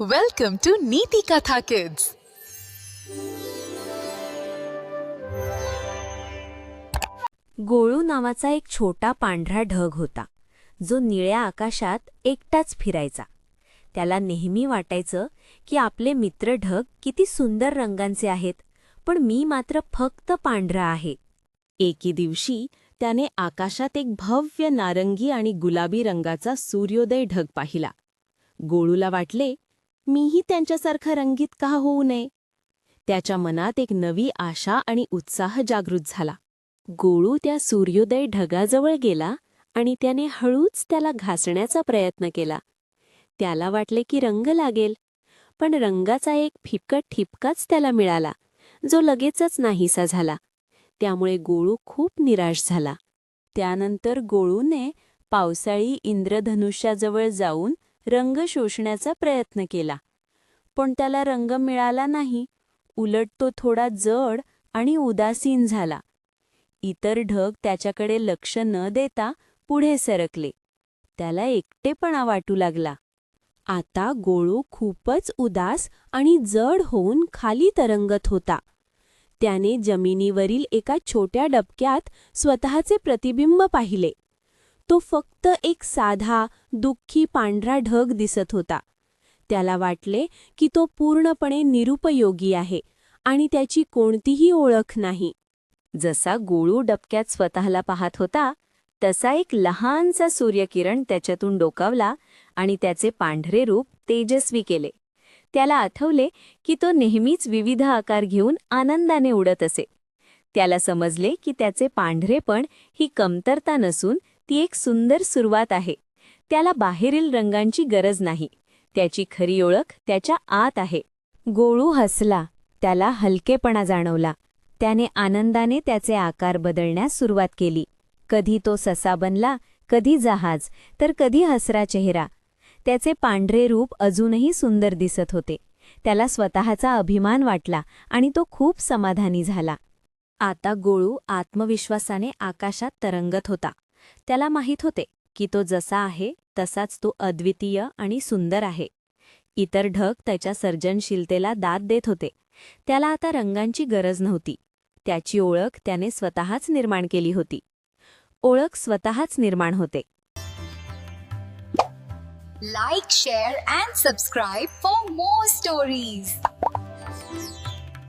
Welcome to Neeti Katha Kids. Golu नावाचा एक छोटा पांढरा ढग होता जो निळ्या आकाशात एकटाच फिरायचा. त्याला नेहमी वाटायचं की आपले मित्र ढग किती सुंदर रंगांचे आहेत, पण मी मात्र फक्त पांढरा आहे. एके दिवशी त्याने आकाशात एक भव्य नारंगी आणि गुलाबी रंगाचा सूर्योदय ढग पाहिला. गोळूला वाटले, मीही त्यांच्यासारखा रंगीत का होऊ नये. त्याच्या मनात एक नवी आशा आणि उत्साह जागृत झाला. गोळू त्या सूर्योदय ढगाजवळ गेला आणि त्याने हळूच त्याला घासण्याचा प्रयत्न केला. त्याला वाटले की रंग लागेल, पण रंगाचा एक फिकट ठिपकाच त्याला मिळाला, जो लगेचच नाहीसा झाला. त्यामुळे गोळू खूप निराश झाला. त्यानंतर गोळूने पावसाळी इंद्रधनुष्याजवळ जाऊन रंग शोषण्याचा प्रयत्न केला, पण त्याला रंग मिळाला नाही. उलट तो थोडा जड आणि उदासीन झाला. इतर ढग त्याच्याकडे लक्ष न देता पुढे सरकले. त्याला एकटेपणा वाटू लागला. आता गोळू खूपच उदास आणि जड होऊन खाली तरंगत होता. त्याने जमिनीवरील एका छोट्या डबक्यात स्वतःचे प्रतिबिंब पाहिले. तो फक्त एक साधा, दुःखी पांढरा ढग दिसत होता. त्याला वाटले की तो पूर्णपणे निरुपयोगी आहे आणि त्याची कोणतीही ओळख नाही. जसा गोळू डबक्यात स्वतःला पाहत होता, तसा एक लहानसा सूर्यकिरण त्याच्यातून डोकावला आणि त्याचे पांढरे रूप तेजस्वी केले. त्याला आठवले की तो नेहमीच विविध आकार घेऊन आनंदाने उडत असे. त्याला समजले की त्याचे पांढरेपण ही कमतरता नसून ती एक सुंदर सुरुवात आहे. त्याला बाहेरील रंगांची गरज नाही. त्याची खरी ओळख त्याच्या आत आहे. गोळू हसला. त्याला हलकेपणा जाणवला. त्याने आनंदाने त्याचे आकार बदलण्यास सुरुवात केली. कधी तो ससा बनला, कधी जहाज, तर कधी हसरा चेहरा. त्याचे पांढरे रूप अजूनही सुंदर दिसत होते. त्याला स्वतःचा अभिमान वाटला आणि तो खूप समाधानी झाला. आता गोळू आत्मविश्वासाने आकाशात तरंगत होता. त्याला माहीत होते की तो जसा आहे तसाच तो अद्वितीय आणि सुंदर आहे. इतर ढग त्याच्या सर्जनशीलतेला दाद देत होते. त्याला आता रंगांची गरज नव्हती. त्याची ओळख त्याने स्वतःच निर्माण केली होती. ओळख स्वतःच निर्माण होते. Like, share and subscribe for more stories.